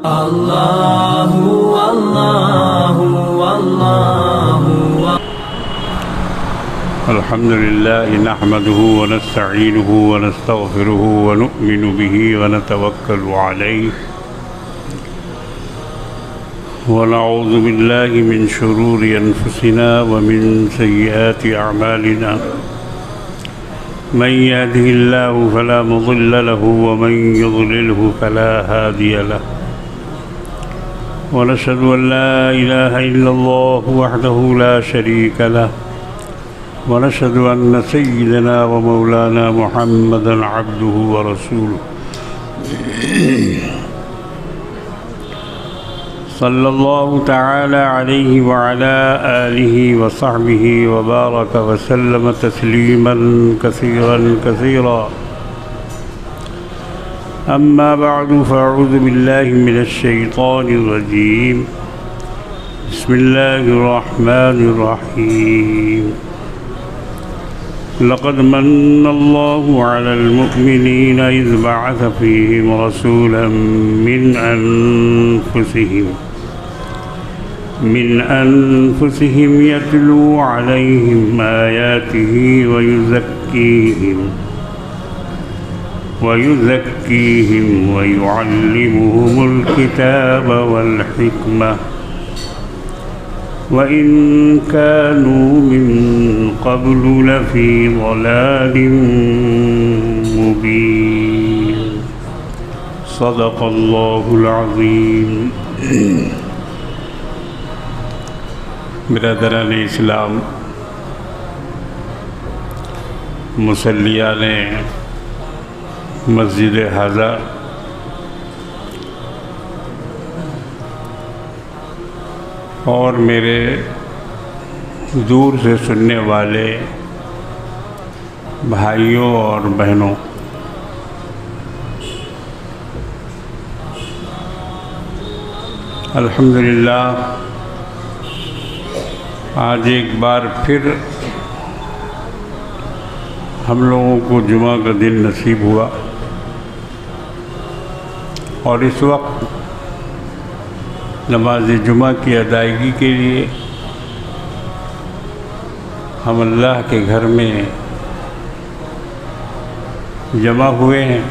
अल्लाहु अल्लाहु अल्लाहु। अल्हम्दुलिल्लाह नहमदुहु व नस्तईनुहु व नस्तगफिरुहु व नु'मिनु बिही व नतवक्कलु अलैहि व नऊज़ु बिल्लाहि मिन शुरूरि अनफुसिना व मिन सय्यिआति अअमालिना। मन यहदिहिल्लाहु फला मुज़िल्ल लहु व मन युज़लिलहु फला हादिय लहु। व नशहदु अन ला इलाहा इल्लल्लाहु वहदहु ला शरीका लहु व नशहदु अन्न सय्यिदना व मौलाना मुहम्मदन अब्दुहु व रसूलुहु सल्लल्लाहु तआला अलैहि व अला आलिहि व सहबिहि व बारक व सल्लम तस्लीमन कसीरन कसीरा। अम्मा बअदु फ़अऊज़ु बिल्लाहि मिनश शैतानिर रजीम। बिस्मिल्लाहिर रहमानिर रहीम। लक़द मन्नल्लाहु अलल मुअमिनीना इज़ बअस फ़ीहिम रसूलन मिन अनफुसिहिम यतलू अलैहिम आयातिही वयुज़क्कीहिम वयुअल्लिमुहुमुल किताब वल हिकमह व इन कानू मिन क़ब्लु लफ़ी ज़लालिम मुबीन। सदक़ल्लाहुल अज़ीम। बिरादरान इस्लाम, मुसल्लियान मस्जिद हाज़ा, और मेरे दूर से सुनने वाले भाइयों और बहनों, अल्हम्दुलिल्लाह आज एक बार फिर हम लोगों को जुमा का दिन नसीब हुआ और इस वक्त नमाज जुमा की अदायगी के लिए हम अल्लाह के घर में जमा हुए हैं।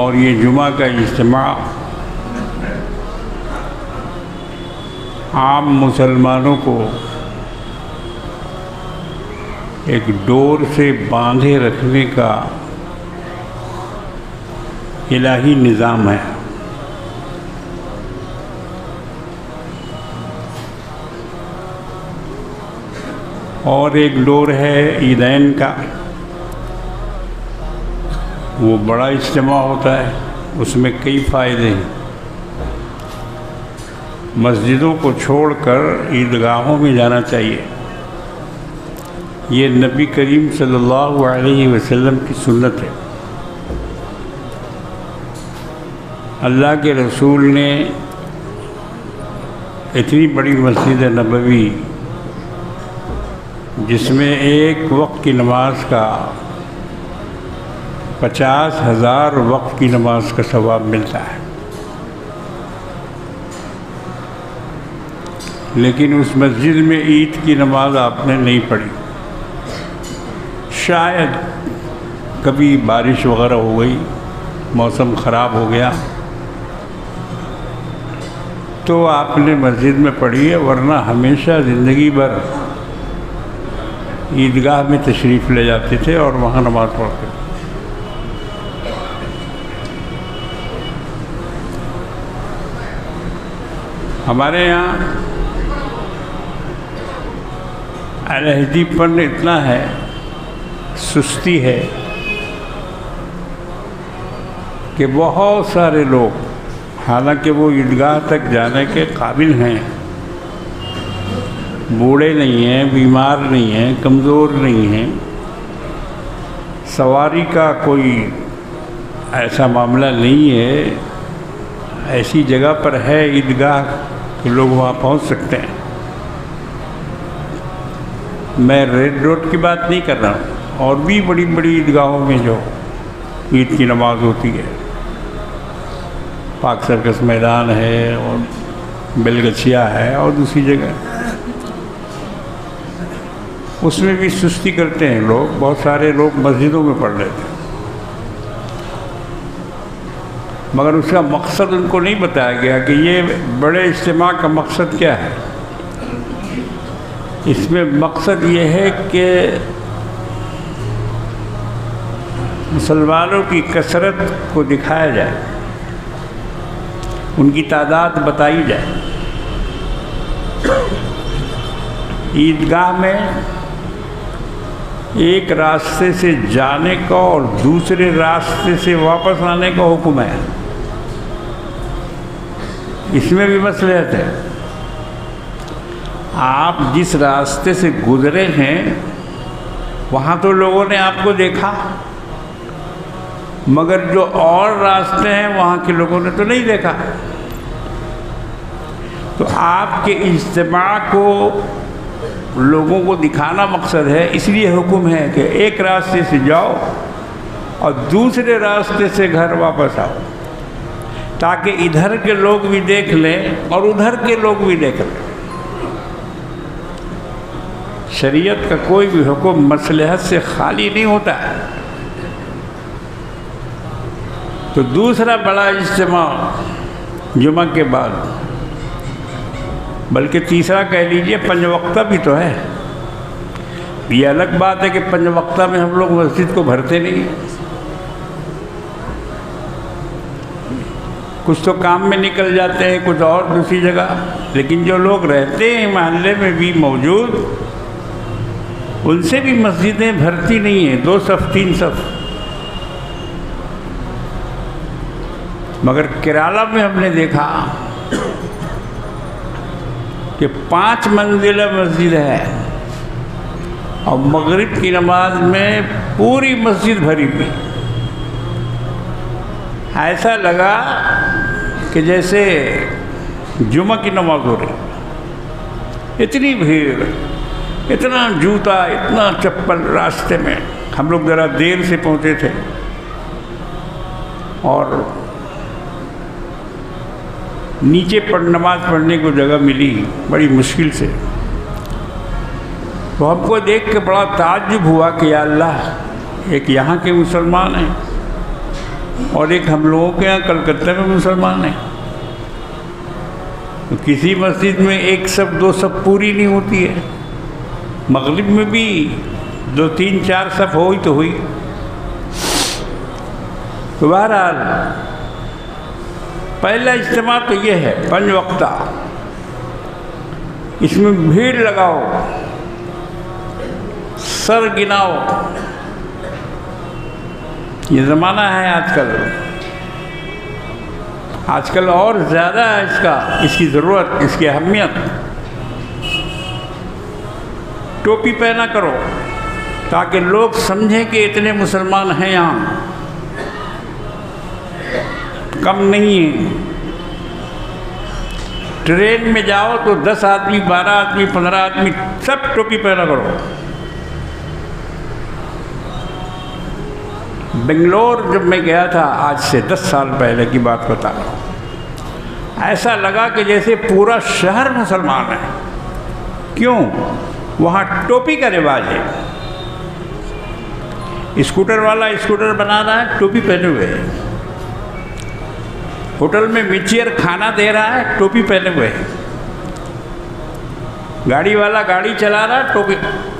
और ये जुमा का इज्तिमा आम मुसलमानों को एक डोर से बांधे रखने का इलाही निज़ाम है। और एक डोर है ईदैन का, वो बड़ा इज्तिमा होता है, उसमें कई फ़ायदे हैं। मस्जिदों को छोड़कर ईदगाहों में जाना चाहिए। ये नबी करीम सल्लल्लाहु अलैहि वसल्लम की सुन्नत है। अल्लाह के रसूल ने इतनी बड़ी मस्जिद नबवी, जिसमें एक वक्त की नमाज का 50,000 वक्त की नमाज का सवाब मिलता है, लेकिन उस मस्जिद में ईद की नमाज आपने नहीं पढ़ी। शायद कभी बारिश वगैरह हो गई, मौसम ख़राब हो गया तो आपने मस्जिद में पढ़ी है, वरना हमेशा ज़िंदगी भर ईदगाह में तशरीफ़ ले जाते थे और वहाँ नमाज़ पढ़ते थे। हमारे यहाँ अलहदीपन इतना है, सुस्ती है कि बहुत सारे लोग, हालांकि वो ईदगाह तक जाने के काबिल हैं, बूढ़े नहीं हैं, बीमार नहीं हैं, कमज़ोर नहीं हैं, सवारी का कोई ऐसा मामला नहीं है, ऐसी जगह पर है ईदगाह कि लोग वहाँ पहुँच सकते हैं। मैं रेड रोड की बात नहीं कर रहा हूँ, और भी बड़ी बड़ी ईदगाहों में जो ईद की नमाज होती है, पाक सर्कस मैदान है और बेलगछिया है और दूसरी जगह, उसमें भी सुस्ती करते हैं लोग। बहुत सारे लोग मस्जिदों में पढ़ रहे थे, मगर उसका मकसद उनको नहीं बताया गया कि ये बड़े इज्तिमा का मकसद क्या है। इसमें मकसद ये है कि मुसलमानों की कसरत को दिखाया जाए, उनकी तादाद बताई जाए। ईदगाह में एक रास्ते से जाने का और दूसरे रास्ते से वापस आने का हुक्म है, इसमें भी मसलहत है। आप जिस रास्ते से गुजरे हैं वहाँ तो लोगों ने आपको देखा, मगर जो और रास्ते हैं वहाँ के लोगों ने तो नहीं देखा। तो आपके इज्तिमा को लोगों को दिखाना मकसद है, इसलिए हुक्म है कि एक रास्ते से जाओ और दूसरे रास्ते से घर वापस आओ, ताकि इधर के लोग भी देख लें और उधर के लोग भी देख लें। शरीयत का कोई भी हुक्म मसलहत से खाली नहीं होता है। तो दूसरा बड़ा इज्तिमा जुमा के बाद, बल्कि तीसरा कह लीजिए, पंजवक्ता भी तो है। ये अलग बात है कि पंजवक्ता में हम लोग मस्जिद को भरते नहीं, कुछ तो काम में निकल जाते हैं, कुछ और दूसरी जगह, लेकिन जो लोग रहते हैं मोहल्ले में भी मौजूद, उनसे भी मस्जिदें भरती नहीं हैं, 2 सफ़ 3 सफ़। मगर केरला में हमने देखा कि 5 मंजिला मस्जिद है और मगरिब की नमाज में पूरी मस्जिद भरी हुई। ऐसा लगा कि जैसे जुमा की नमाज हो रही, इतनी भीड़, इतना जूता, इतना चप्पल रास्ते में। हम लोग ज़रा देर से पहुँचे थे और नीचे नमाज पढ़ने को जगह मिली बड़ी मुश्किल से। तो हमको देख के बड़ा ताज्जुब हुआ कि या अल्लाह, एक यहाँ के मुसलमान हैं और एक हम लोगों के यहाँ कलकत्ता में मुसलमान हैं। तो किसी मस्जिद में 1 सफ़ 2 सफ़ पूरी नहीं होती है, मगरिब में भी 2 3 4 सफ़ हो ही तो हुई। तो बहरहाल पहला इज्तिमा तो ये है पंजवक्ता, इसमें भीड़ लगाओ, सर गिनाओ। ये ज़माना है आजकल और ज़्यादा है इसकी ज़रूरत, इसकी अहमियत। टोपी पहना करो ताकि लोग समझें कि इतने मुसलमान हैं यहाँ, कम नहीं है। ट्रेन में जाओ तो 10 आदमी, 12 आदमी, 15 आदमी, सब टोपी पहना करो। बेंगलोर जब मैं गया था, आज से 10 साल पहले की बात बता रहा हूँ, ऐसा लगा कि जैसे पूरा शहर मुसलमान है। क्यों? वहाँ टोपी का रिवाज है। स्कूटर वाला स्कूटर बना रहा है, टोपी पहने हुए है। होटल में मिचियर खाना दे रहा है, टोपी पहने हुए है। गाड़ी वाला गाड़ी चला रहा है, टोपी,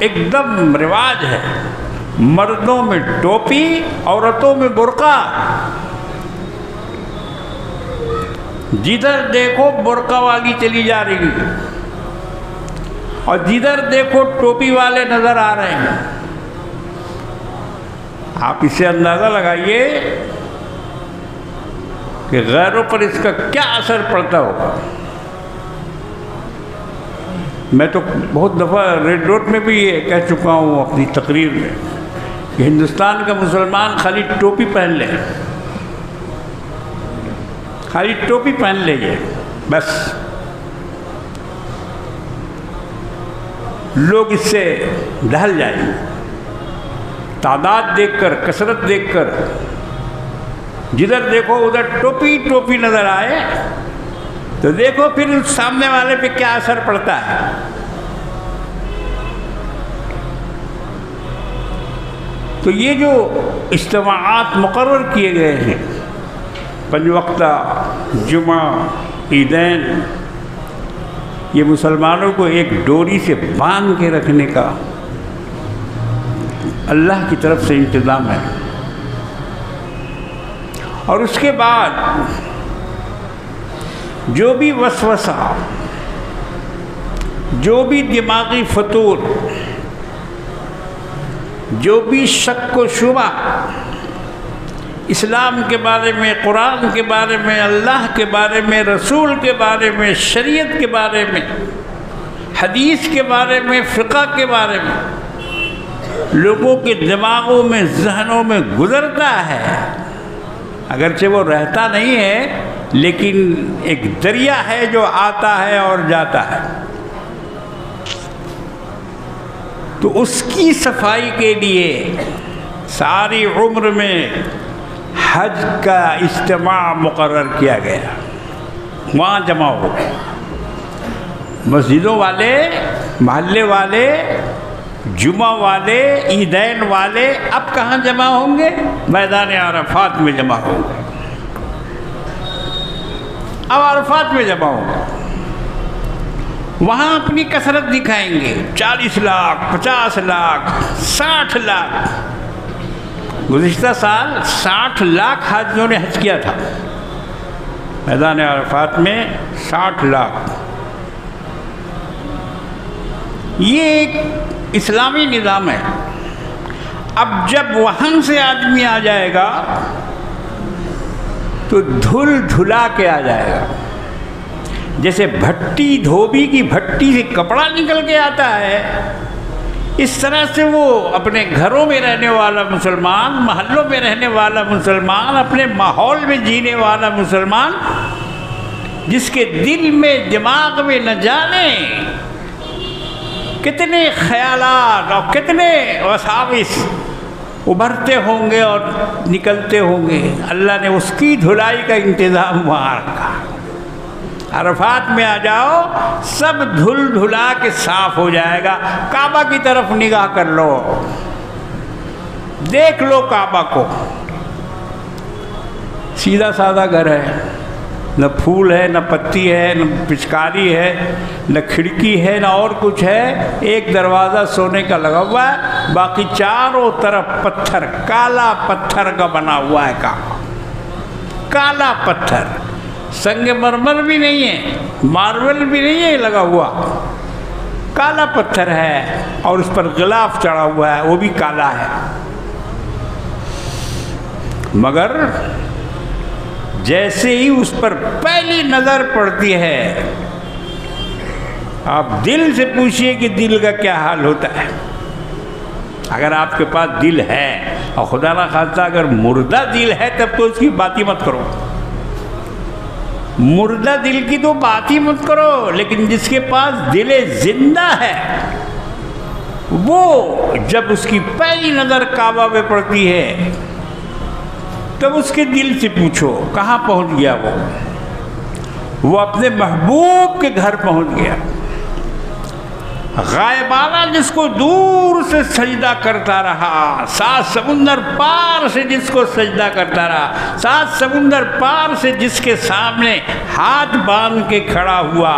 एकदम रिवाज है। मर्दों में टोपी, औरतों में बुर्का। जिधर देखो बुर्का वाली चली जा रही है और जिधर देखो टोपी वाले नजर आ रहे हैं। आप इससे अंदाज़ा लगाइए कि गैरों पर इसका क्या असर पड़ता होगा। मैं तो बहुत दफ़ा रेड रोड में भी ये कह चुका हूँ अपनी तकरीर में कि हिंदुस्तान का मुसलमान खाली टोपी पहन ले, खाली टोपी पहन लीजिए बस, लोग इससे ढल जाएंगे। तादाद देखकर, कसरत देखकर जिधर देखो उधर टोपी टोपी नजर आए तो देखो फिर उस सामने वाले पे क्या असर पड़ता है। तो ये जो इज्तिमाआत मुकर्रर किए गए हैं, पंजवक्ता, जुमा, ईदैन, ये मुसलमानों को एक डोरी से बांध के रखने का अल्लाह की तरफ से इंतज़ाम है। और उसके बाद जो भी वसवसा, जो भी दिमागी फतूर, जो भी शक व शुबा इस्लाम के बारे में, कुरान के बारे में, अल्लाह के बारे में, रसूल के बारे में, शरीयत के बारे में, हदीस के बारे में, फ़िक़्ह के बारे में लोगों के दिमागों में, जहनों में गुज़रता है, अगरचे वो रहता नहीं है लेकिन एक दरिया है जो आता है और जाता है, तो उसकी सफाई के लिए सारी उम्र में हज का इज्तिमा मुकर्रर किया गया। वहाँ जमा हो, मस्जिदों वाले, महल्ले वाले, जुमा वाले, ईदैन वाले अब कहाँ जमा होंगे? मैदान अरफात में जमा होंगे। अब अरफात में जमा होंगे, वहाँ अपनी कसरत दिखाएंगे। 40 लाख, 50 लाख, 60 लाख। गुज़िश्ता साल 60 लाख हाजियों ने हज किया था मैदान अरफात में, 60 लाख। ये एक इस्लामी निज़ाम है। अब जब वहाँ से आदमी आ जाएगा तो धुल धुला के आ जाएगा, जैसे भट्टी, धोबी की भट्टी से कपड़ा निकल के आता है, इस तरह से वो अपने घरों में रहने वाला मुसलमान, महल्लों में रहने वाला मुसलमान, अपने माहौल में जीने वाला मुसलमान, जिसके दिल में, दिमाग में न जाने कितने ख्यालात और कितने वसाविस उभरते होंगे और निकलते होंगे, अल्लाह ने उसकी धुलाई का इंतज़ाम वहाँ रखा। अरफात में आ जाओ, सब धुल धुला के साफ हो जाएगा। काबा की तरफ निगाह कर लो, देख लो काबा को, सीधा साधा घर है, न फूल है, न पत्ती है, न पिचकारी है, न खिड़की है, न और कुछ है। एक दरवाज़ा सोने का लगा हुआ है, बाकी चारों तरफ पत्थर, काला पत्थर का बना हुआ है काबा, काला पत्थर, संगमरमर भी नहीं है, मार्बल भी नहीं है लगा हुआ, काला पत्थर है और उस पर गिलाफ चढ़ा हुआ है, वो भी काला है। मगर जैसे ही उस पर पहली नज़र पड़ती है, आप दिल से पूछिए कि दिल का क्या हाल होता है। अगर आपके पास दिल है, और खुदा ना खास्ता अगर मुर्दा दिल है, तब तो उसकी बात ही मत करो। मुर्दा दिल की तो बात ही मत करो, लेकिन जिसके पास दिल जिंदा है, वो जब उसकी पहली नज़र काबा में पड़ती है, तब उसके दिल से पूछो कहाँ पहुँच गया वो अपने महबूब के घर पहुँच गया। गायबाना जिसको दूर से सजदा करता रहा, 7 समुंदर पार से जिसको सजदा करता रहा, 7 समुंदर पार से जिसके सामने हाथ बांध के खड़ा हुआ,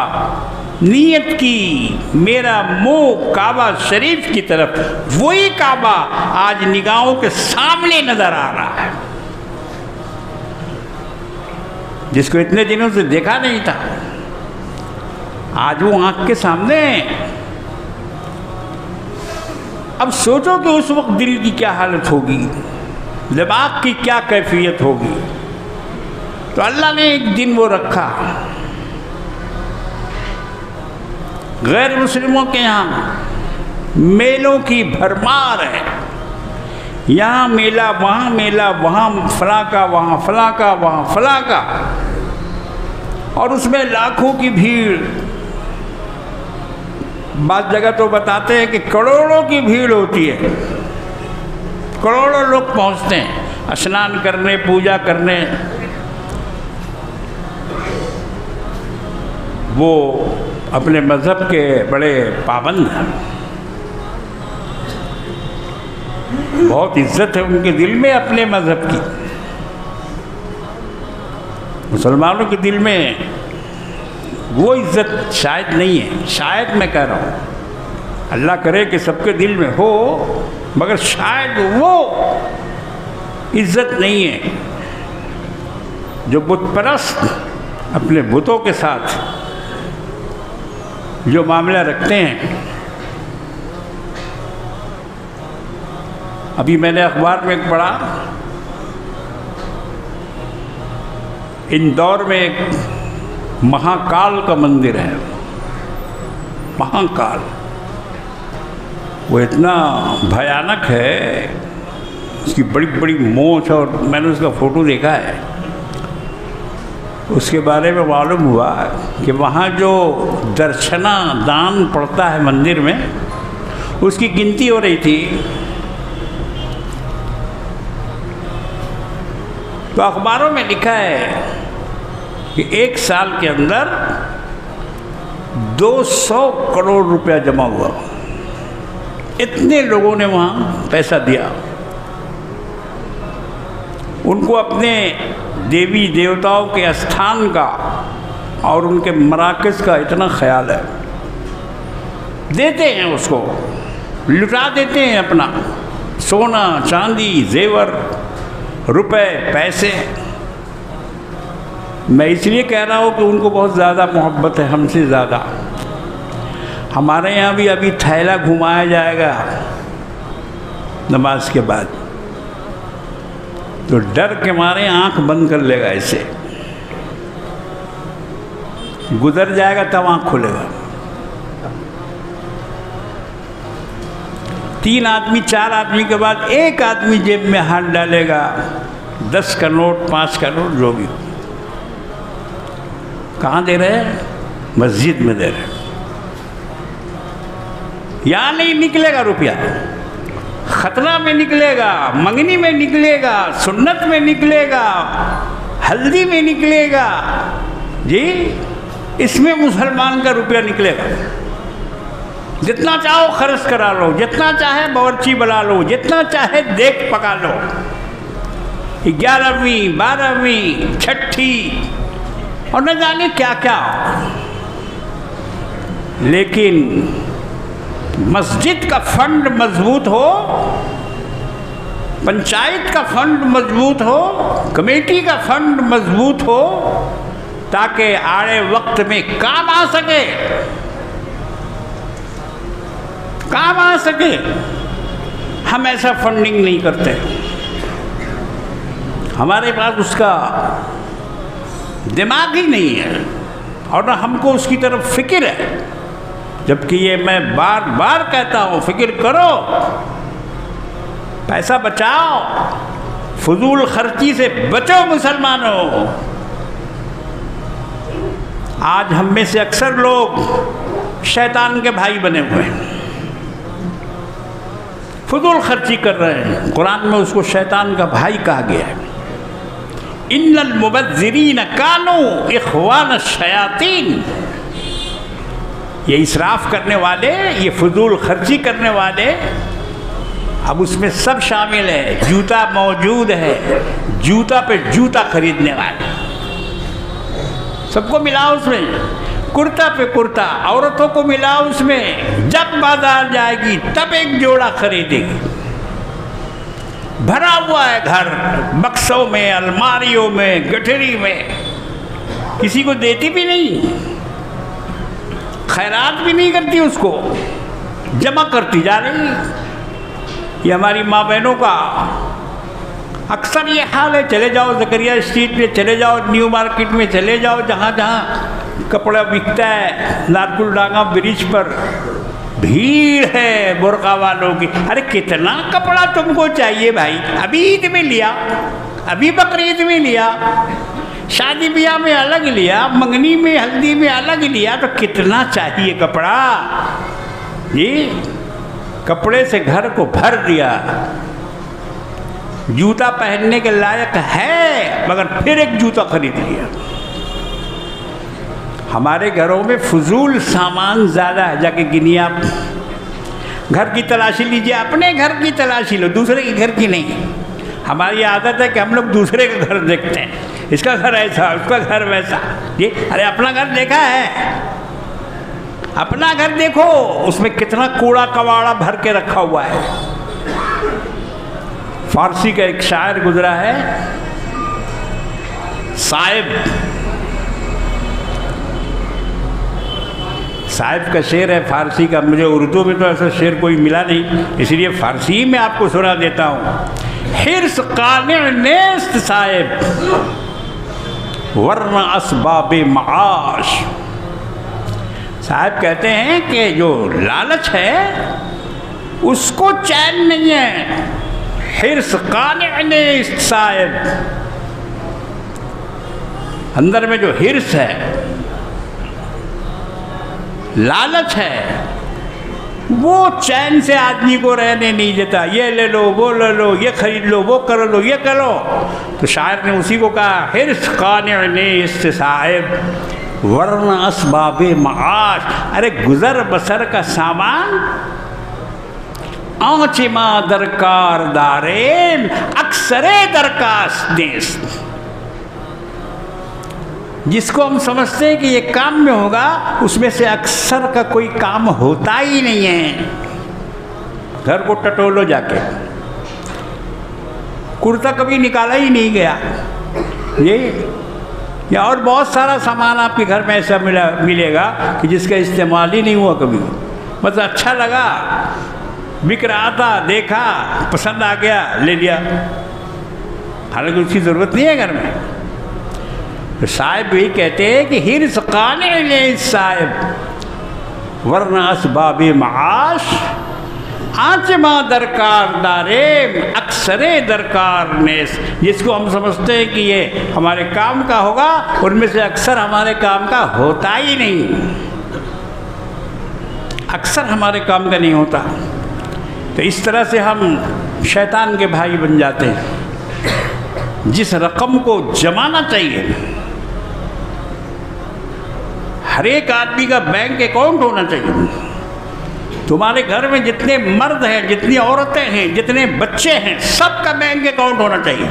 नीयत की मेरा मुंह काबा शरीफ की तरफ, वही काबा आज निगाहों के सामने नजर आ रहा है, जिसको इतने दिनों से देखा नहीं था, आज वो आंख के सामने। अब सोचो कि उस वक्त दिल की क्या हालत होगी, दिमाग की क्या कैफियत होगी। तो अल्लाह ने एक दिन वो रखा, गैर मुस्लिमों के यहाँ मेलों की भरमार है, यहाँ मेला, वहाँ मेला, वहाँ फला का, वहाँ फला का, वहाँ फला का, और उसमें लाखों की भीड़। बात जगह तो बताते हैं कि करोड़ों की भीड़ होती है, करोड़ों लोग पहुँचते हैं। स्नान करने, पूजा करने, वो अपने मज़हब के बड़े पाबंद हैं। बहुत इज्जत है उनके दिल में अपने मज़हब की। मुसलमानों के दिल में वो इज्जत शायद नहीं है, शायद मैं कह रहा हूँ, अल्लाह करे कि सबके दिल में हो, मगर शायद वो इज्जत नहीं है जो बुत परस्त अपने बुतों के साथ जो मामला रखते हैं। अभी मैंने अखबार में एक पढ़ा, इंदौर में एक महाकाल का मंदिर है, महाकाल। वो इतना भयानक है, उसकी बड़ी बड़ी मोछ, और मैंने उसका फ़ोटो देखा है। उसके बारे में मालूम हुआ कि वहाँ जो दर्शना दान पड़ता है मंदिर में, उसकी गिनती हो रही थी। तो अखबारों में लिखा है कि एक साल के अंदर 200 करोड़ रुपया जमा हुआ। इतने लोगों ने वहाँ पैसा दिया। उनको अपने देवी देवताओं के स्थान का और उनके मराकज़ का इतना ख्याल है, देते हैं उसको, लुटा देते हैं अपना सोना चांदी जेवर रुपए पैसे। मैं इसलिए कह रहा हूँ कि उनको बहुत ज़्यादा मोहब्बत है हमसे ज़्यादा। हमारे यहाँ भी अभी थैला घुमाया जाएगा नमाज के बाद, तो डर के मारे आंख बंद कर लेगा, ऐसे गुजर जाएगा तब आंख खुलेगा। 3 आदमी 4 आदमी के बाद एक आदमी जेब में हाथ डालेगा, 10 का नोट 5 का नोट जो भी। कहाँ दे रहे हैं? मस्जिद में दे रहे हैं। यहाँ नहीं निकलेगा रुपया, खतरा में निकलेगा, मंगनी में निकलेगा, सुन्नत में निकलेगा, हल्दी में निकलेगा जी, इसमें मुसलमान का रुपया निकलेगा। जितना चाहो खर्च करा लो, जितना चाहे बावर्ची बना लो, जितना चाहे देख पका लो, 11वीं 12वीं 6ठी और न जाने क्या क्या। लेकिन मस्जिद का फंड मजबूत हो, पंचायत का फंड मजबूत हो, कमेटी का फंड मजबूत हो, ताकि आड़े वक्त में काम आ सके, काम आ सके। हम ऐसा फंडिंग नहीं करते, हमारे पास उसका दिमाग ही नहीं है और न हमको उसकी तरफ फिक्र है। जबकि ये मैं बार बार कहता हूँ, फिक्र करो, पैसा बचाओ, फजूल खर्ची से बचो मुसलमानों। आज हम में से अक्सर लोग शैतान के भाई बने हुए हैं, फजूल खर्ची कर रहे हैं। कुरान में उसको शैतान का भाई कहा गया है। इन्नल मुबज्जिरीन कानू इख्वान शयातीन। ये इसराफ करने वाले, ये फजूल खर्ची करने वाले, अब उसमें सब शामिल है। जूता मौजूद है, जूता पे जूता खरीदने वाले सबको मिला उसमें, कुर्ता पे कुर्ता, औरतों को मिला उसमें। जब बाजार जाएगी तब एक जोड़ा खरीदेगी। भरा हुआ है घर, बक्सों में, अलमारियों में, गठरी में, किसी को देती भी नहीं, खैरात भी नहीं करती, उसको जमा करती जा रही। ये हमारी माँ बहनों का अक्सर ये हाल है। चले जाओ ज़करिया स्ट्रीट में, चले जाओ न्यू मार्केट में, चले जाओ जहाँ जहाँ कपड़ा बिकता है, नारकुलडांगा ब्रिज पर भीड़ है बुर्का वालों की। अरे कितना कपड़ा तुमको चाहिए भाई? अभी ईद में लिया, अभी बकरीद में लिया, शादी ब्याह में अलग लिया, मंगनी में हल्दी में अलग लिया, तो कितना चाहिए कपड़ा? ये कपड़े से घर को भर दिया। जूता पहनने के लायक है मगर फिर एक जूता खरीद लिया। हमारे घरों में फजूल सामान ज़्यादा है, जाके गिनिए आप। घर की तलाशी लीजिए, अपने घर की तलाशी लो, दूसरे के घर की नहीं। हमारी आदत है कि हम लोग दूसरे का घर देखते हैं, इसका घर ऐसा, उसका घर वैसा। ये अरे अपना घर देखा है? अपना घर देखो, उसमें कितना कूड़ा कबाड़ा भर के रखा हुआ है। फारसी का एक शायर गुजरा है, साहिब का शेर है फारसी का। मुझे उर्दू में तो ऐसा शेर कोई मिला नहीं, इसलिए फारसी में आपको सुना देता हूँ। हिर्स काने नेस्त साहिब वरना असबाबे माश। साहब कहते हैं कि जो लालच है उसको चैन नहीं है। हिर्स काने नेस्त साहिब, अंदर में जो हिर्स है, लालच है, वो चैन से आदमी को रहने नहीं देता। ये ले लो, वो ले लो, ये खरीद लो, वो कर लो, ये करो। तो शायर ने उसी को कहा, हिर्स काने नेस्त साहिब वरना असबाबे माश। अरे गुजर बसर का सामान आँचे माँ दरकार दारेन अक्सरे दरकास नेस्त। जिसको हम समझते हैं कि ये काम में होगा, उसमें से अक्सर का कोई काम होता ही नहीं है। घर को टटोलो जाके, कुर्ता कभी निकाला ही नहीं गया। ये या और बहुत सारा सामान आपके घर में ऐसा मिलेगा कि जिसका इस्तेमाल ही नहीं हुआ कभी। बस अच्छा लगा, बिक रहा था, देखा, पसंद आ गया, ले लिया, हालांकि उसकी ज़रूरत नहीं है घर में। तो साहिब भी कहते हैं कि हिर्स काने नेस्त साहिब वरना असबाबे माश आचमा दरकार दारे अक्सरे दरकार नेस। जिसको हम समझते हैं कि ये हमारे काम का होगा, उनमें से अक्सर हमारे काम का होता ही नहीं। अक्सर हमारे काम का नहीं होता। तो इस तरह से हम शैतान के भाई बन जाते हैं। जिस रकम को जमाना चाहिए, हर एक आदमी का बैंक अकाउंट होना चाहिए। तुम्हारे घर में जितने मर्द हैं, जितनी औरतें हैं, जितने बच्चे हैं, सबका बैंक अकाउंट होना चाहिए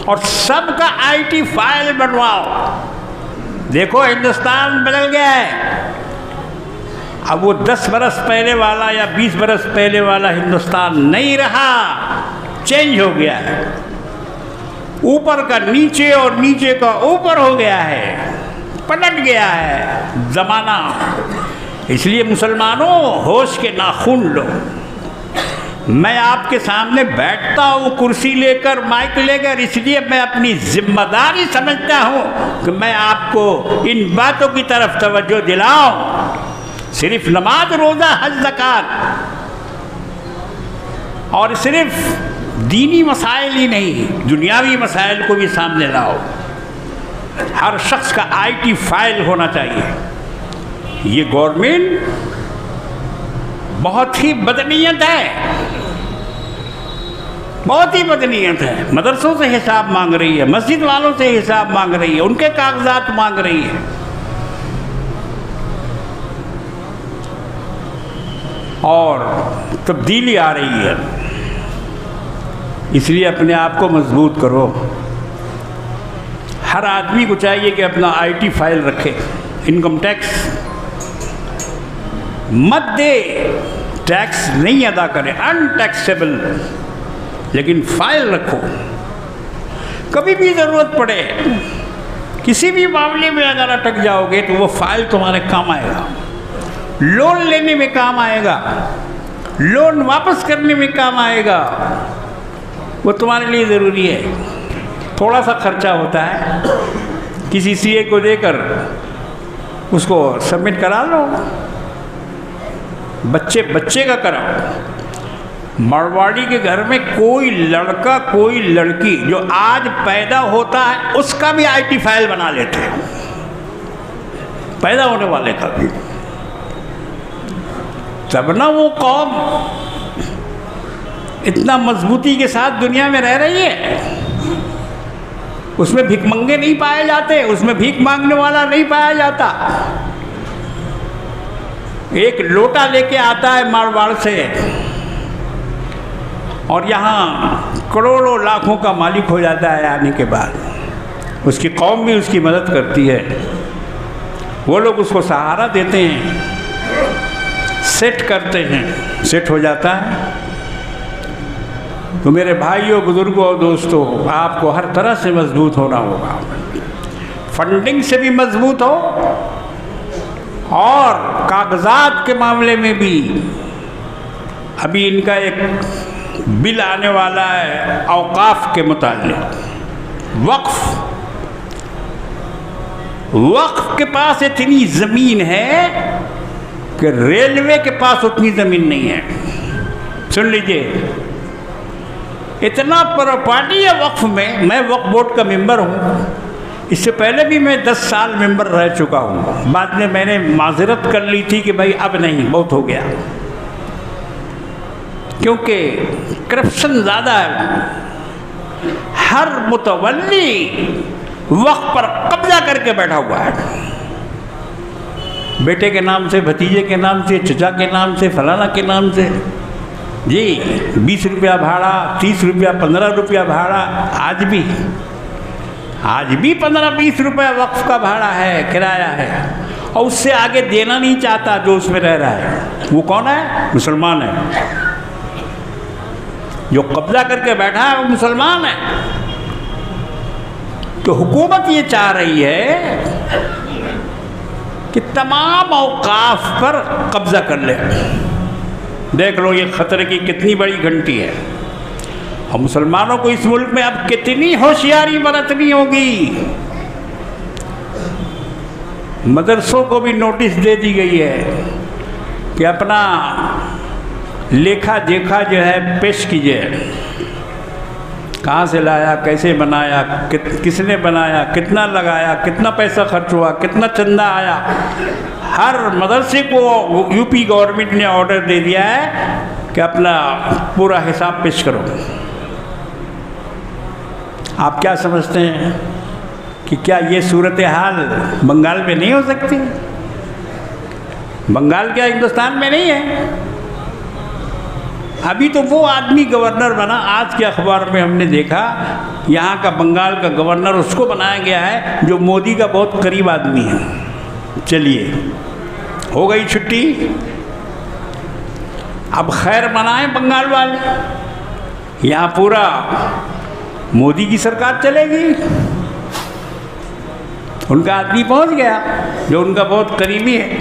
और सबका आईटी फाइल बनवाओ। देखो हिंदुस्तान बदल गया है। अब वो 10 बरस पहले वाला या 20 बरस पहले वाला हिंदुस्तान नहीं रहा, चेंज हो गया है। ऊपर का नीचे और नीचे का ऊपर हो गया है, पलट गया है ज़माना। इसलिए मुसलमानों, होश के नाखून लो। मैं आपके सामने बैठता हूँ कुर्सी लेकर, माइक लेकर, इसलिए मैं अपनी जिम्मेदारी समझता हूँ कि मैं आपको इन बातों की तरफ तवज्जो दिलाऊं। सिर्फ नमाज, रोज़ा, हज, ज़कात और सिर्फ दीनी मसाइल ही नहीं, दुनियावी मसाइल को भी सामने लाओ। हर शख्स का आईटी फाइल होना चाहिए। ये गवर्नमेंट बहुत ही बदनीयत है, बहुत ही बदनीयत है। मदरसों से हिसाब मांग रही है, मस्जिद वालों से हिसाब मांग रही है, उनके कागजात मांग रही है। और तब्दीली आ रही है। इसलिए अपने आप को मजबूत करो। हर आदमी को चाहिए कि अपना आईटी फाइल रखे। इनकम टैक्स मत दे, टैक्स नहीं अदा करें, अनटैक्सेबल, लेकिन फाइल रखो। कभी भी ज़रूरत पड़े, किसी भी मामले में अगर अटक जाओगे तो वो फाइल तुम्हारे काम आएगा। लोन लेने में काम आएगा, लोन वापस करने में काम आएगा। वो तुम्हारे लिए ज़रूरी है। थोड़ा सा खर्चा होता है, किसी सीए को देकर उसको सबमिट करा लो। बच्चे का कराओ। मारवाड़ी के घर में कोई लड़का कोई लड़की जो आज पैदा होता है उसका भी आईटी फाइल बना लेते हैं, पैदा होने वाले का भी। तब ना वो कौम इतना मजबूती के साथ दुनिया में रह रही है। उसमें भिखमंगे नहीं पाए जाते, उसमें भीख मांगने वाला नहीं पाया जाता। एक लोटा लेके आता है मारवाड़ से और यहाँ करोड़ों लाखों का मालिक हो जाता है आने के बाद। उसकी कौम भी उसकी मदद करती है, वो लोग उसको सहारा देते हैं, सेट करते हैं, सेट हो जाता है। तो मेरे भाइयों, बुजुर्गों और दोस्तों, आपको हर तरह से मजबूत होना होगा। फंडिंग से भी मजबूत हो और कागजात के मामले में भी। अभी इनका एक बिल आने वाला है औकाफ के मुताल्लिक। वक्फ के पास इतनी ज़मीन है कि रेलवे के पास उतनी ज़मीन नहीं है। सुन लीजिए, इतना प्रॉपर्टी है वक्फ में। मैं वक्फ बोर्ड का मेंबर हूँ, इससे पहले भी मैं 10 साल मेंबर रह चुका हूँ। बाद में मैंने माजरत कर ली थी कि भाई अब नहीं, बहुत हो गया, क्योंकि करप्शन ज़्यादा है। हर मुतवल्ली वक्फ पर कब्जा करके बैठा हुआ है, बेटे के नाम से, भतीजे के नाम से, चचा के नाम से, फलाना के नाम से। जी 20 रुपया भाड़ा, 30 रुपया, 15 रुपया भाड़ा। आज भी 15-20 रुपया वक्फ का भाड़ा है, किराया है, और उससे आगे देना नहीं चाहता जो उसमें रह रहा है। वो कौन है? मुसलमान है। जो कब्जा करके बैठा है वो मुसलमान है। तो हुकूमत ये चाह रही है कि तमाम औकाफ पर कब्जा कर ले। देख लो ये खतरे की कितनी बड़ी घंटी है। और मुसलमानों को इस मुल्क में अब कितनी होशियारी बरतनी होगी। मदरसों को भी नोटिस दे दी गई है कि अपना लेखा जोखा जो है पेश कीजिए। कहाँ से लाया, कैसे बनाया, किसने बनाया, कितना लगाया, कितना पैसा खर्च हुआ, कितना चंदा आया। हर मदरसे को यूपी गवर्नमेंट ने ऑर्डर दे दिया है कि अपना पूरा हिसाब पेश करो। आप क्या समझते हैं कि क्या ये सूरत हाल बंगाल में नहीं हो सकती? बंगाल क्या हिंदुस्तान में नहीं है? अभी तो वो आदमी गवर्नर बना। आज के अखबार में हमने देखा यहाँ का बंगाल का गवर्नर उसको बनाया गया है जो मोदी का बहुत करीब आदमी है। चलिए, हो गई छुट्टी। अब खैर मनाएं बंगाल वाले, यहाँ पूरा मोदी की सरकार चलेगी। उनका आदमी पहुँच गया जो उनका बहुत करीबी है,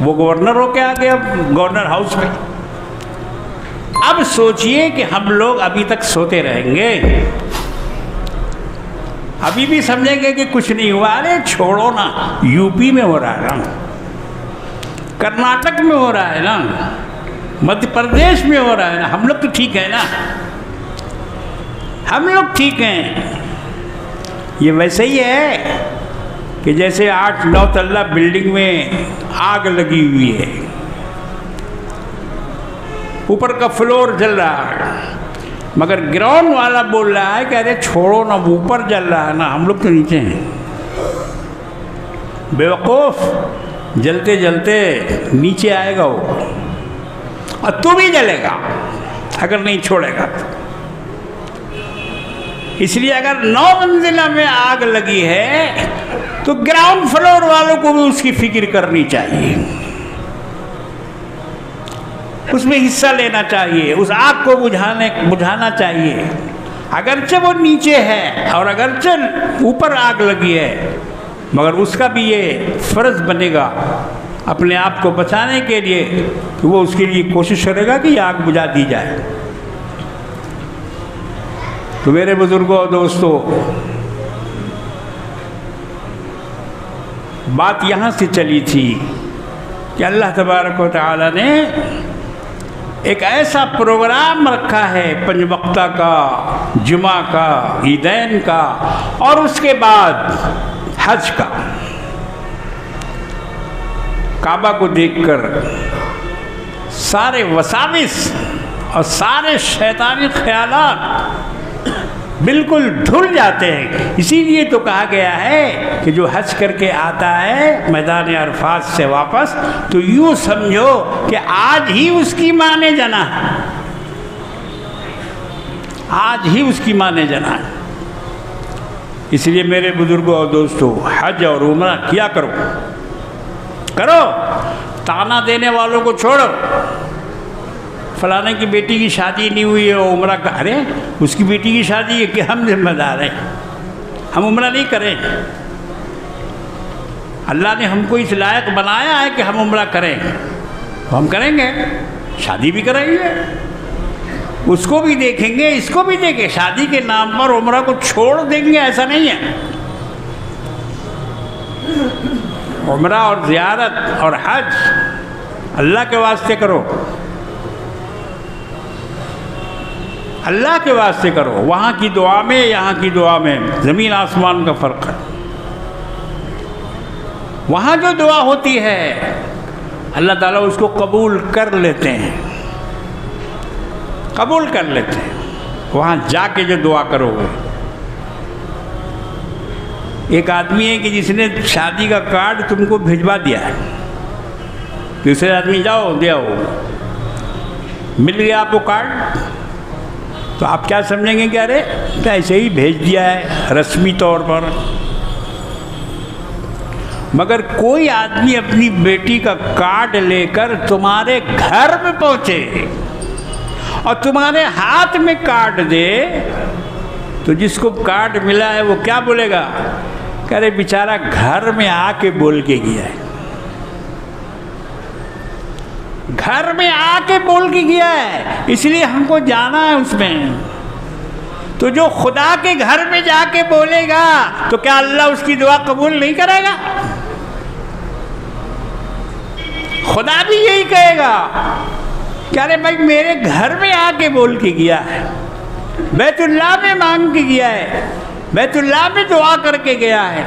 वो गवर्नर होके आ गया गवर्नर हाउस में। अब सोचिए कि हम लोग अभी तक सोते रहेंगे, अभी भी समझेंगे कि कुछ नहीं हुआ। अरे छोड़ो ना, यूपी में हो रहा है ना, कर्नाटक में हो रहा है ना, मध्य प्रदेश में हो रहा है ना, हम लोग तो ठीक है ना, हम लोग ठीक हैं। ये वैसे ही है कि जैसे 8-9 तल्ला बिल्डिंग में आग लगी हुई है, ऊपर का फ्लोर जल रहा है, मगर ग्राउंड वाला बोल रहा है कि अरे छोड़ो ना, ऊपर जल रहा है ना, हम लोग तो नीचे हैं। बेवकूफ़, जलते जलते नीचे आएगा वो, और तू भी जलेगा अगर नहीं छोड़ेगा। इसलिए अगर 9 मंजिला में आग लगी है तो ग्राउंड फ्लोर वालों को भी उसकी फिक्र करनी चाहिए, उसमें हिस्सा लेना चाहिए, उस आग को बुझाना चाहिए। अगरचे वो नीचे है और अगरचे ऊपर आग लगी है, मगर उसका भी ये फर्ज बनेगा अपने आप को बचाने के लिए कि वो उसके लिए कोशिश करेगा कि आग बुझा दी जाए। तो मेरे बुजुर्गों और दोस्तों, बात यहाँ से चली थी कि अल्लाह तबारक व तआला ने एक ऐसा प्रोग्राम रखा है 5 वक्ता का, जुमा का, ईदैन का, और उसके बाद हज का। काबा को देखकर सारे वसाविस और सारे शैतानी ख्यालात बिल्कुल धुल जाते हैं। इसीलिए तो कहा गया है कि जो हज करके आता है मैदान अरफात से वापस, तो यूँ समझो कि आज ही उसकी माँ ने जना है, आज ही उसकी माँ ने जना है। इसलिए मेरे बुजुर्गों और दोस्तों, हज और उम्रा किया करो, करो। ताना देने वालों को छोड़ो। फलाने की बेटी की शादी नहीं हुई है, वो उम्रा का, अरे उसकी बेटी की शादी है कि हम जिम्मेदार हैं, हम उम्रा नहीं करें। अल्लाह ने हमको इस लायक बनाया है कि हम उम्रा करें, तो हम करेंगे, शादी भी करेंगे, उसको भी देखेंगे, इसको भी देखेंगे। शादी के नाम पर उम्रा को छोड़ देंगे ऐसा नहीं है। उम्रा और ज़ियारत और हज अल्लाह के वास्ते करो, अल्लाह के वास्ते करो। वहाँ की दुआ में, यहाँ की दुआ में ज़मीन आसमान का फ़र्क है। वहाँ जो दुआ होती है अल्लाह ताला उसको कबूल कर लेते हैं, कबूल कर लेते हैं। वहाँ जाके जो दुआ करोगे। एक आदमी है कि जिसने शादी का कार्ड तुमको भिजवा दिया है, दूसरे आदमी जाओ दे आओ, मिल गया आपको कार्ड, तो आप क्या समझेंगे कि अरे तो ऐसे ही भेज दिया है रस्मी तौर पर। मगर कोई आदमी अपनी बेटी का कार्ड लेकर तुम्हारे घर में पहुंचे और तुम्हारे हाथ में कार्ड दे, तो जिसको कार्ड मिला है वो क्या बोलेगा कि अरे बेचारा घर में आके बोल के गया है, घर में आके बोल के गया है, इसलिए हमको जाना है उसमें। तो जो खुदा के घर में जाके बोलेगा तो क्या अल्लाह उसकी दुआ कबूल नहीं करेगा? खुदा भी यही कहेगा कि अरे भाई मेरे घर में आके बोल के गया है, बैतुल्लाह में मांग के गया है, बैतुल्लाह में दुआ करके गया है,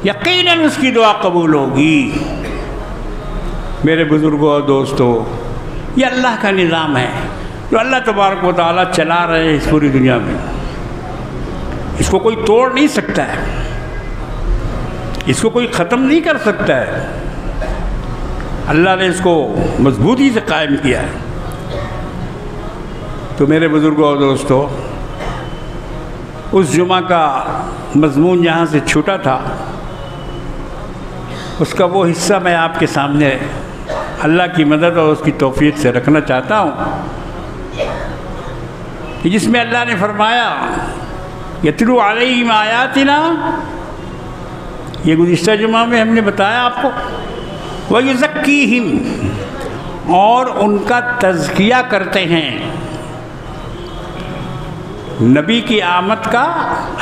यकीनन उसकी दुआ कबूल होगी। मेरे बुजुर्गों और दोस्तों, ये अल्लाह का निज़ाम है जो अल्लाह तबारक व तआला चला रहे हैं इस पूरी दुनिया में। इसको कोई तोड़ नहीं सकता है, इसको कोई ख़त्म नहीं कर सकता है। अल्लाह ने इसको मजबूती से कायम किया है। तो मेरे बुजुर्गों और दोस्तों, उस जुमा का मज़मून जहाँ से छूटा था, उसका वो हिस्सा मैं आपके सामने अल्लाह की मदद और उसकी तौफीक से रखना चाहता हूँ कि जिसमें अल्लाह ने फरमाया यतलू अलैहिम आयातिना, ये गुज़िश्ता जुमा में हमने बताया आपको, व युज़क्कीहिम, और उनका तज़किया करते हैं। नबी की आमद का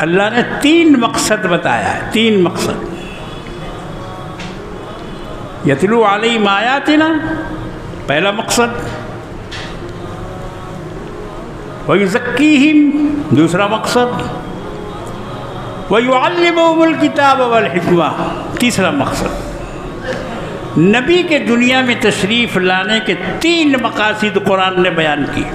अल्लाह ने 3 मकसद बताया है, 3 मकसद। यतलू अलैहिम आयातिना पहला मकसद, व युज़क्कीहिम दूसरा मकसद, व युअल्लिमुहुमुल किताब वल हिकमा तीसरा मकसद। नबी के दुनिया में तशरीफ़ लाने के 3 मकासिद कुरान ने बयान किए।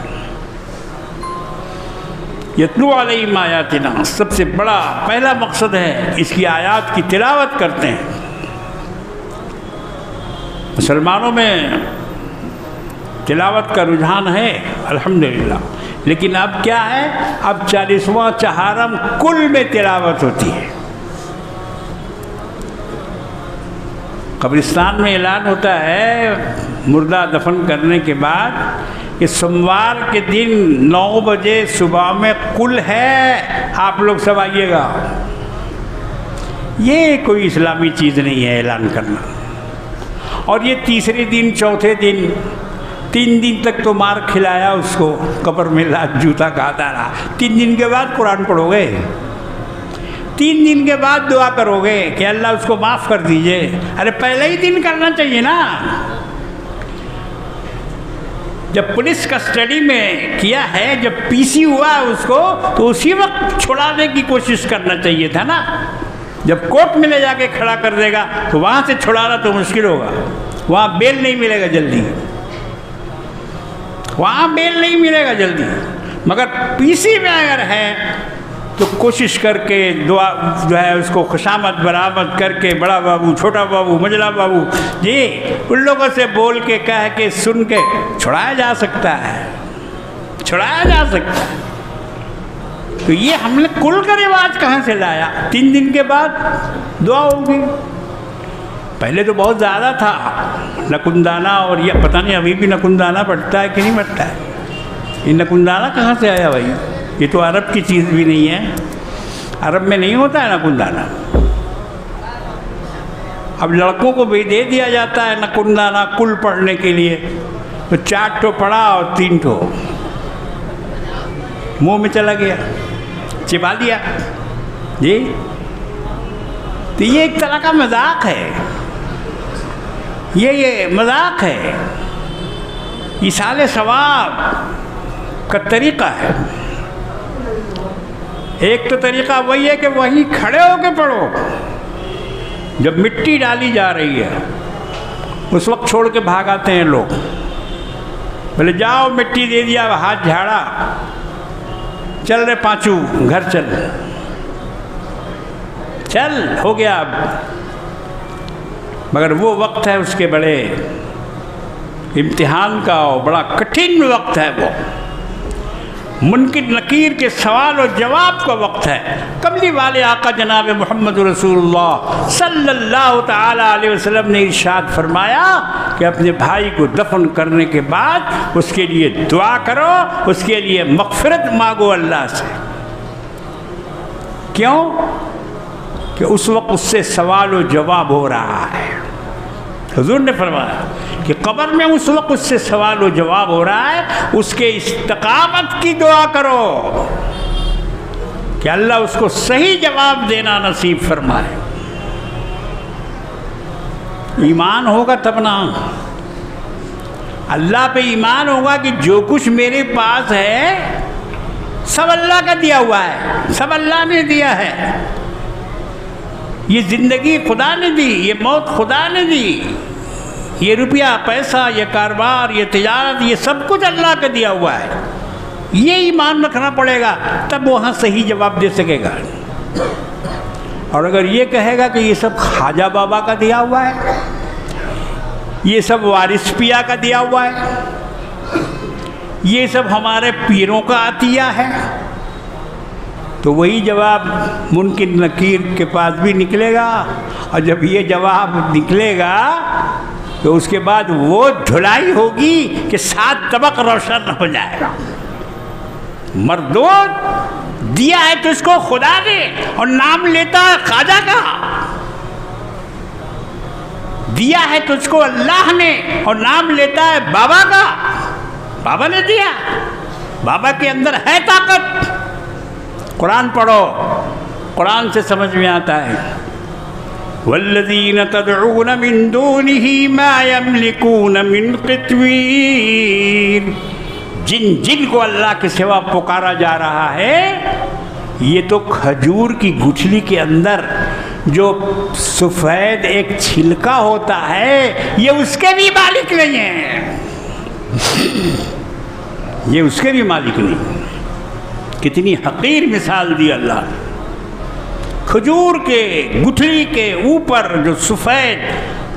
यतलू अलैहिम आयातिना सबसे बड़ा पहला मकसद है, इसकी आयात की तिलावत करते हैं। मुसलमानों में तिलावत का रुझान है अल्हम्दुलिल्लाह, लेकिन अब क्या है, अब 40वां चहारम कुल में तिलावत होती है। कब्रिस्तान में ऐलान होता है मुर्दा दफन करने के बाद कि सोमवार के दिन 9 बजे सुबह में कुल है, आप लोग सब आइएगा। ये कोई इस्लामी चीज़ नहीं है ऐलान करना। और ये तीसरे दिन, चौथे दिन, 3 दिन तक तो मार खिलाया उसको, कब्र में लात जूता खाता रहा। 3 दिन के बाद कुरान पढ़ोगे, 3 दिन के बाद दुआ करोगे कि अल्लाह उसको माफ़ कर दीजिए। अरे पहले ही दिन करना चाहिए ना। जब पुलिस कस्टडी में किया है, जब पीसी हुआ उसको, तो उसी वक्त छुड़ाने की कोशिश करना चाहिए था ना। जब कोर्ट में ले जाके खड़ा कर देगा तो वहाँ से छुड़ाना तो मुश्किल होगा, वहाँ बेल नहीं मिलेगा जल्दी। वहाँ बेल नहीं मिलेगा जल्दी, मगर पीसी में अगर है तो कोशिश करके दुआ जो है उसको खुशामद बरामद करके बड़ा बाबू, छोटा बाबू, मजला बाबू जी उन लोगों से बोल के कह के सुन के छुड़ाया जा सकता है, छुड़ाया जा सकता है। तो ये हमने कुल का रिवाज कहाँ से लाया? 3 दिन के बाद दुआ होगी। पहले तो बहुत ज़्यादा था नकुंदाना, और ये पता नहीं अभी भी नकुंदाना बढ़ता है कि नहीं बढ़ता है। ये नकुंदाना कहाँ से आया भाई? ये तो अरब की चीज़ भी नहीं है, अरब में नहीं होता है नकुंदाना। अब लड़कों को भी दे दिया जाता है नकुंदाना कुल पढ़ने के लिए, तो 4 ठो पढ़ा और 3 ठो मुंह में चला गया, चिपा दिया जी। तो ये एक तरह का मजाक है, ये मजाक है, इसाले सवाब का तरीक़ा है। एक तो तरीक़ा वही है कि वहीं खड़े होकर पढ़ो। जब मिट्टी डाली जा रही है उस वक्त छोड़ के भाग आते हैं लोग, बोले जाओ मिट्टी दे दिया, हाथ झाड़ा, चल रहे पांचू घर चल, चल हो गया अब। मगर वो वक्त है उसके बड़े इम्तिहान का, और बड़ा कठिन वक्त है वो, मुनकिर नकीर के सवाल और जवाब का वक्त है। कमली वाले आका जनाब मोहम्मद रसूलुल्लाह सल्लल्लाहु ताला अलैहि वसल्लम ने इरशाद फरमाया कि अपने भाई को दफन करने के बाद उसके लिए दुआ करो, उसके लिए मग़फ़िरत मांगो अल्लाह से। क्यों? कि उस वक्त उससे सवाल और जवाब हो रहा है। हुज़ूर ने फरमाया कि कब्र में उस वक्त उससे सवाल और जवाब हो रहा है, उसके इस्तिक़ामत की दुआ करो कि अल्लाह उसको सही जवाब देना नसीब फरमाए। ईमान होगा तब ना, अल्लाह पे ईमान होगा कि जो कुछ मेरे पास है सब अल्लाह का दिया हुआ है, सब अल्लाह ने दिया है। ये ज़िंदगी खुदा ने दी, ये मौत खुदा ने दी, ये रुपया पैसा, ये कारोबार, ये तिजारत, ये सब कुछ अल्लाह का दिया हुआ है। ये ईमान रखना पड़ेगा, तब वहाँ सही जवाब दे सकेगा। और अगर ये कहेगा कि ये सब ख्वाजा बाबा का दिया हुआ है, ये सब वारिस पिया का दिया हुआ है, ये सब हमारे पीरों का अतिया है, तो वही जवाब मुनकिर नकीर के पास भी निकलेगा। और जब ये जवाब निकलेगा तो उसके बाद वो धुलाई होगी कि 7 तबक रोशन हो जाएगा। मर्दों दिया है तुझको खुदा ने, और नाम लेता है ख्वाजा का। दिया है तुझको अल्लाह ने, और नाम लेता है बाबा का। बाबा ने दिया, बाबा के अंदर है ताकत। कुरान पढ़ो, कुरान से समझ में आता है। वल्लज़ीन तदऊन मिन दूनिही मा यमलिकून मिन क़ित्मीर, जिन जिन को अल्लाह के सिवा पुकारा जा रहा है, ये तो खजूर की गुठली के अंदर जो सफ़ेद एक छिलका होता है, ये उसके भी मालिक नहीं है, ये उसके भी मालिक नहीं। कितनी हकीर मिसाल दी अल्लाह। खजूर के गुठली के ऊपर जो सफ़ेद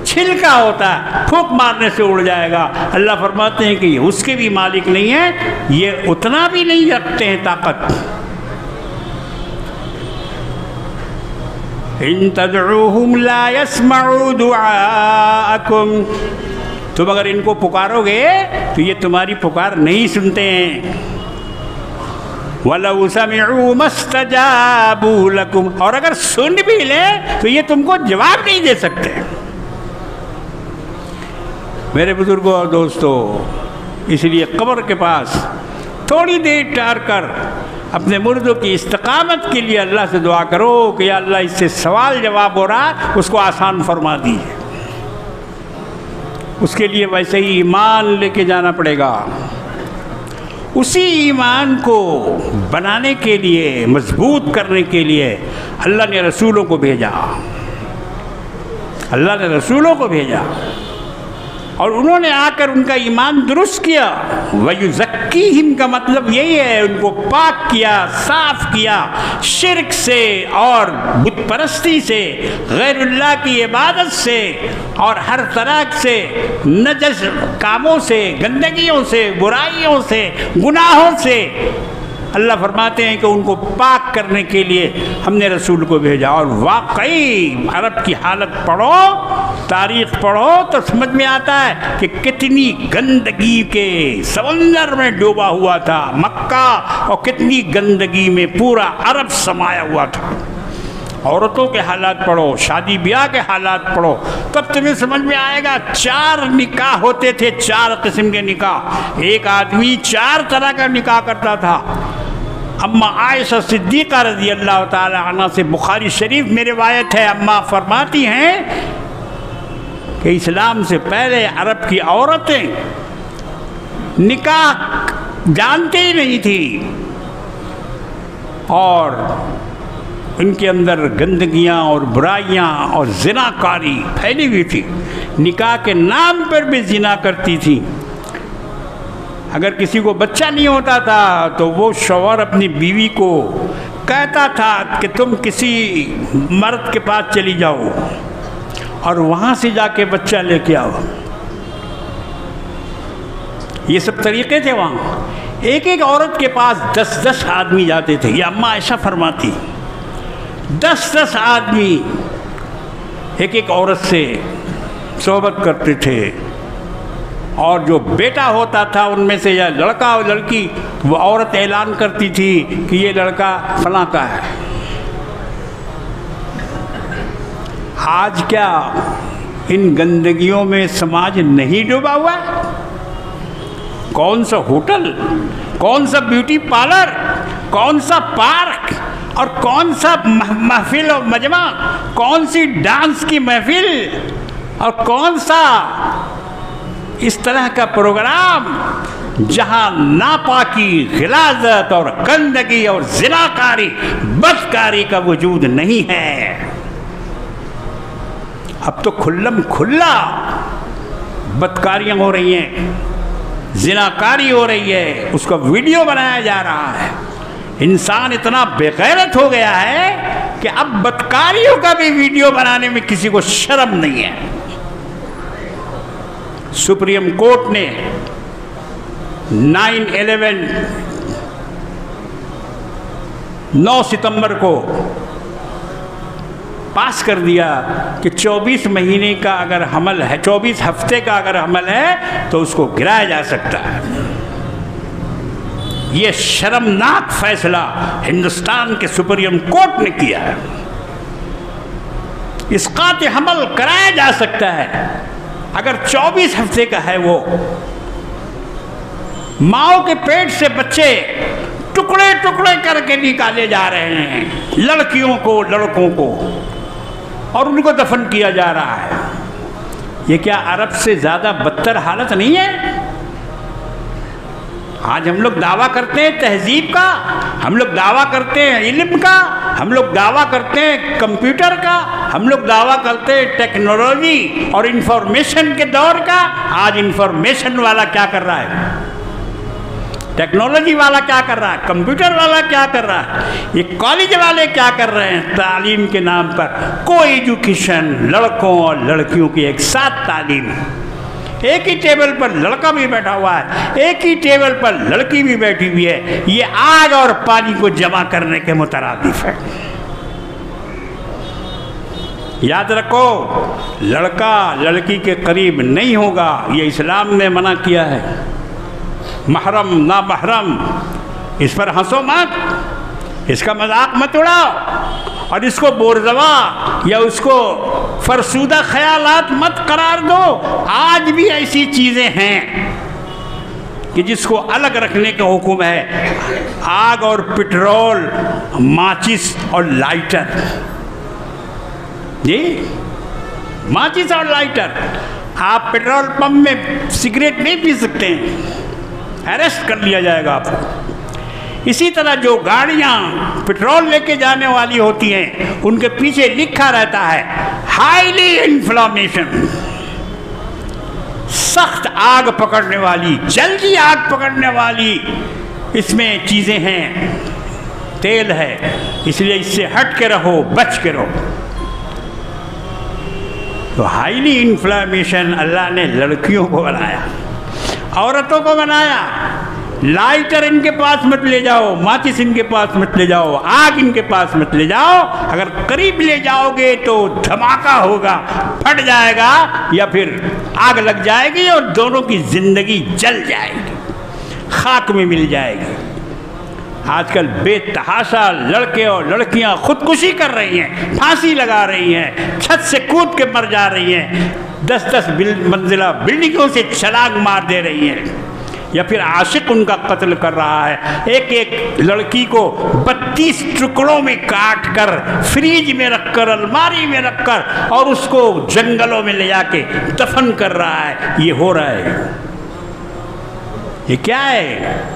छिलका होता है, फूंक मारने से उड़ जाएगा। अल्लाह फरमाते हैं कि ये उसके भी मालिक नहीं है, ये उतना भी नहीं रखते हैं ताकत। इन तदऊहुम ला यस्मऊ दुआअकुम, तुम अगर इनको पुकारोगे तो ये तुम्हारी पुकार नहीं सुनते हैं। वलौ समिऊ मस्तजाबू लकुम, और अगर सुन भी ले तो ये तुमको जवाब नहीं दे सकते। मेरे बुजुर्गों और दोस्तों, इसलिए कब्र के पास थोड़ी देर ठहर कर अपने मुर्दों की इस्तिकामत के लिए अल्लाह से दुआ करो कि या अल्लाह इससे सवाल जवाब हो रहा, उसको आसान फरमा दीजिए। उसके लिए वैसे ही ईमान लेके जाना पड़ेगा। उसी ईमान को बनाने के लिए, मजबूत करने के लिए अल्लाह ने रसूलों को भेजा, अल्लाह ने रसूलों को भेजा। और उन्होंने आकर उनका ईमान दुरुस्त किया। वयुज़क्कीहिम का मतलब यही है, उनको पाक किया, साफ किया शिर्क से और बुत परस्ती से, गैरुल्लाह की इबादत से और हर तरह से नजस कामों से, गंदगियों से, बुराइयों से, गुनाहों से। अल्लाह फरमाते हैं कि उनको पाक करने के लिए हमने रसूल को भेजा। और वाकई अरब की हालत पढ़ो, तारीख़ पढ़ो तो समझ में आता है कि कितनी गंदगी के समंदर में डूबा हुआ था मक्का, और कितनी गंदगी में पूरा अरब समाया हुआ था। औरतों के हालात पढ़ो, शादी ब्याह के हालात पढ़ो, तब तुम्हें समझ में आएगा। 4 निकाह होते थे, 4 किस्म के निकाह। एक आदमी 4 तरह का निकाह करता था। अम्मा आयशा सिद्दीक़ा रज़ी अल्लाह ताला अन्हा से बुखारी शरीफ में रिवायत है, अम्मा फरमाती हैं कि इस्लाम से पहले अरब की औरतें निकाह जानती ही नहीं थी और इनके अंदर गंदगियाँ और बुराइयाँ और ज़िनाकारी फैली हुई थी। निकाह के नाम पर भी ज़िना करती थी। अगर किसी को बच्चा नहीं होता था तो वो शौहर अपनी बीवी को कहता था कि तुम किसी मर्द के पास चली जाओ और वहाँ से जाके बच्चा लेके आओ। ये सब तरीक़े थे वहाँ। एक एक औरत के पास 10-10 आदमी जाते थे। ये अम्मा आयशा फरमाती, 10-10 आदमी एक एक औरत से सोहबत करते थे, और जो बेटा होता था उनमें से या लड़का और लड़की, वो औरत ऐलान करती थी कि ये लड़का फलां का है। आज क्या इन गंदगियों में समाज नहीं डूबा हुआ? कौन सा होटल, कौन सा ब्यूटी पार्लर, कौन सा पार्क और कौन सा महफिल और मजमा, कौन सी डांस की महफिल और कौन सा इस तरह का प्रोग्राम जहां नापाकी, गिलाजत और गंदगी और ज़िनाकारी, बदकारी का वजूद नहीं है। अब तो खुल्लम खुल्ला बदकारियां हो रही हैं, ज़िनाकारी हो रही है, उसका वीडियो बनाया जा रहा है। इंसान इतना बेगैरत हो गया है कि अब बदकारियों का भी वीडियो बनाने में किसी को शर्म नहीं है। सुप्रीम कोर्ट ने 9 सितंबर को पास कर दिया कि 24 महीने का अगर हमल है, 24 हफ्ते का अगर हमल है तो उसको गिराया जा सकता है। ये शर्मनाक फैसला हिंदुस्तान के सुप्रीम कोर्ट ने किया है। इसकात हमल कराया जा सकता है अगर 24 हफ्ते का है। वो माओ के पेट से बच्चे टुकड़े टुकड़े करके निकाले जा रहे हैं, लड़कियों को, लड़कों को, और उनको दफन किया जा रहा है। ये क्या अरब से ज़्यादा बदतर हालत नहीं है? आज हम लोग दावा करते हैं तहजीब का, हम लोग दावा करते हैं इल्म का, हम लोग दावा करते हैं कंप्यूटर का, हम लोग दावा करते हैं टेक्नोलॉजी और इंफॉर्मेशन के दौर का। आज इंफॉर्मेशन वाला क्या कर रहा है? टेक्नोलॉजी वाला क्या कर रहा है? कंप्यूटर वाला क्या कर रहा है? ये कॉलेज वाले क्या कर रहे हैं? तालीम के नाम पर को एजुकेशन, लड़कों और लड़कियों की एक साथ तालीम। एक ही टेबल पर लड़का भी बैठा हुआ है, एक ही टेबल पर लड़की भी बैठी हुई है। ये आग और पानी को जमा करने के मुतरादिफ है। याद रखो, लड़का लड़की के करीब नहीं होगा, ये इस्लाम ने मना किया है। महरम ना महरम, इस पर हंसो मत, इसका मजाक मत उड़ाओ और इसको बोरजवा या उसको फरसूदा ख्यालात मत करार दो। आज भी ऐसी चीज़ें हैं कि जिसको अलग रखने का हुक्म है। आग और पेट्रोल, माचिस और लाइटर, जी माचिस और लाइटर। आप पेट्रोल पंप में सिगरेट नहीं पी सकते हैं, अरेस्ट कर लिया जाएगा आपको। इसी तरह जो गाड़ियाँ पेट्रोल लेके जाने वाली होती हैं उनके पीछे लिखा रहता है हाईली इन्फ्लेमेशन, सख्त आग पकड़ने वाली, जल्दी आग पकड़ने वाली इसमें चीज़ें हैं, तेल है, इसलिए इससे हट के रहो, बच के रहो। तो हाईली इन्फ्लामेशन अल्लाह ने लड़कियों को बनाया, औरतों को बनाया। लाइटर इनके पास मत ले जाओ, माचिस इनके पास मत ले जाओ, आग इनके पास मत ले जाओ। अगर करीब ले जाओगे तो धमाका होगा, फट जाएगा या फिर आग लग जाएगी और दोनों की जिंदगी जल जाएगी, खाक में मिल जाएगी। आजकल बेतहाशा लड़के और लड़कियां खुदकुशी कर रही हैं, फांसी लगा रही हैं, छत से कूद के मर जा रही हैं, 10-10 मंजिला बिल्डिंगों से छलांग मार दे रही हैं, या फिर आशिक उनका कत्ल कर रहा है। एक एक लड़की को 32 टुकड़ों में काट कर फ्रिज में रखकर, अलमारी में रखकर और उसको जंगलों में ले जाके दफन कर रहा है। ये हो रहा है, ये क्या है?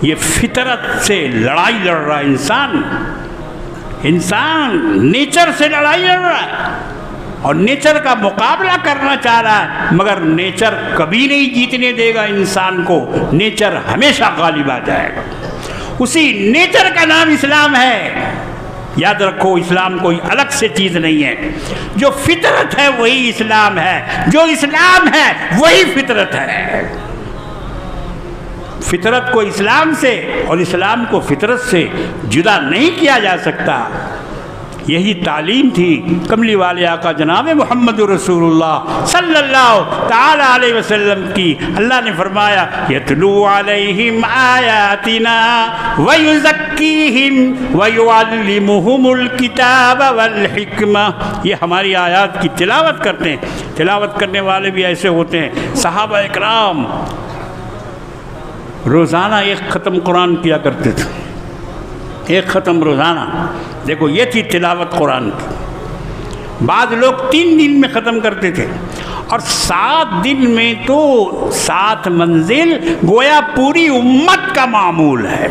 ये फितरत से लड़ाई लड़ रहा है इंसान नेचर से लड़ाई लड़ रहा है और नेचर का मुकाबला करना चाह रहा है, मगर नेचर कभी नहीं जीतने देगा इंसान को। नेचर हमेशा गालिब आ जाएगा। उसी नेचर का नाम इस्लाम है। याद रखो, इस्लाम कोई अलग से चीज़ नहीं है। जो फितरत है वही इस्लाम है, जो इस्लाम है वही फितरत है। फितरत को इस्लाम से और इस्लाम को फितरत से जुदा नहीं किया जा सकता। यही तालीम थी कमली वाले आका जनाब मोहम्मद रसूलुल्लाह सल्लल्लाहु ताला अलैहि वसल्लम की। अल्लाह ने फरमाया, यतलू अलैहिम आयातिना व युज़क्कीहिम व युअल्लिमुहुमुल किताब वल हिक्मा। ये हमारी आयात की तिलावत करते हैं। तिलावत करने वाले भी ऐसे होते हैं। सहाबा इकराम रोज़ाना एक ख़त्म कुरान किया करते थे, एक ख़त्म रोज़ाना। देखो, ये थी तिलावत कुरान की। बाद लोग 3 दिन में ख़त्म करते थे और 7 दिन में तो 7 मंजिल गोया पूरी उम्मत का मामूल है।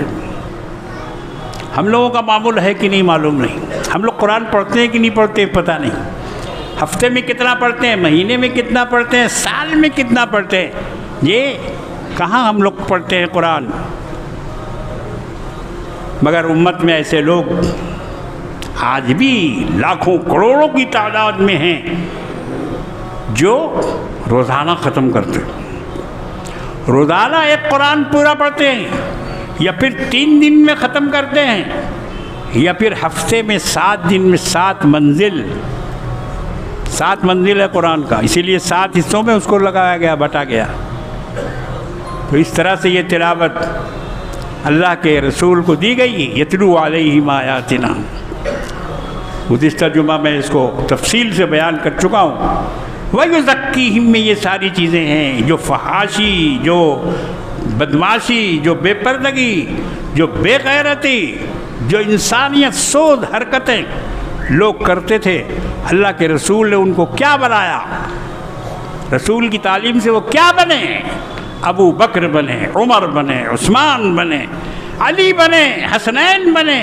हम लोगों का मामूल है कि नहीं मालूम नहीं। हम लोग कुरान पढ़ते हैं कि नहीं पढ़ते पता नहीं। हफ्ते में कितना पढ़ते हैं, महीने में कितना पढ़ते हैं, साल में कितना पढ़ते हैं, ये कहाँ हम लोग पढ़ते हैं कुरान। मगर उम्मत में ऐसे लोग आज भी लाखों करोड़ों की तादाद में हैं जो रोज़ाना ख़त्म करते हैं। रोज़ाना एक कुरान पूरा पढ़ते हैं, या फिर 3 दिन में ख़त्म करते हैं, या फिर हफ्ते में 7 दिन में 7 मंजिल। 7 मंजिल है कुरान का, इसीलिए 7 हिस्सों में उसको लगाया गया, बटा गया। तो इस तरह से ये तिलावत अल्लाह के रसूल को दी गई। यतलू अलैहिम आयातिना। गुज़िश्ता जुमा में इसको तफसील से बयान कर चुका हूँ। व युज़क्कीहिम में ये सारी चीज़ें हैं जो फहाशी, जो बदमाशी, जो बेपर्दगी, जो बेगैरती, जो इंसानियत सोध हरकतें लोग करते थे। अल्लाह के रसूल ने उनको क्या बनाया? रसूल की तालीम से वो क्या बने? अबू बकर बने, उमर बने, उस्मान बने, अली बने, हसनैन बने,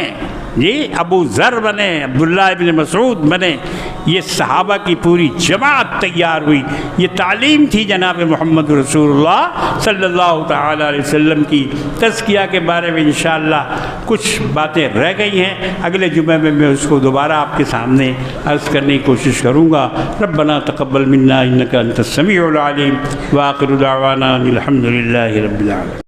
जी अबू ज़र बने, अब्दुल्लाह इब्न मसूद बने। ये सहाबा की पूरी जमात तैयार हुई। ये तालीम थी जनाब मोहम्मद रसूलुल्लाह सल्लल्लाहु ताला अलैहि वसल्लम की। तज़किया के बारे में इंशाअल्लाह कुछ बातें रह गई हैं, अगले जुमे में मैं उसको दोबारा आपके सामने अर्ज़ करने की कोशिश करूँगा। रब्बना तक़ब्बल मिन्ना इन्नका अंतस समीउल अलीम व आखिरु दावाना अनिल हम्दुलिल्लाहि रब्बिल आलमीन।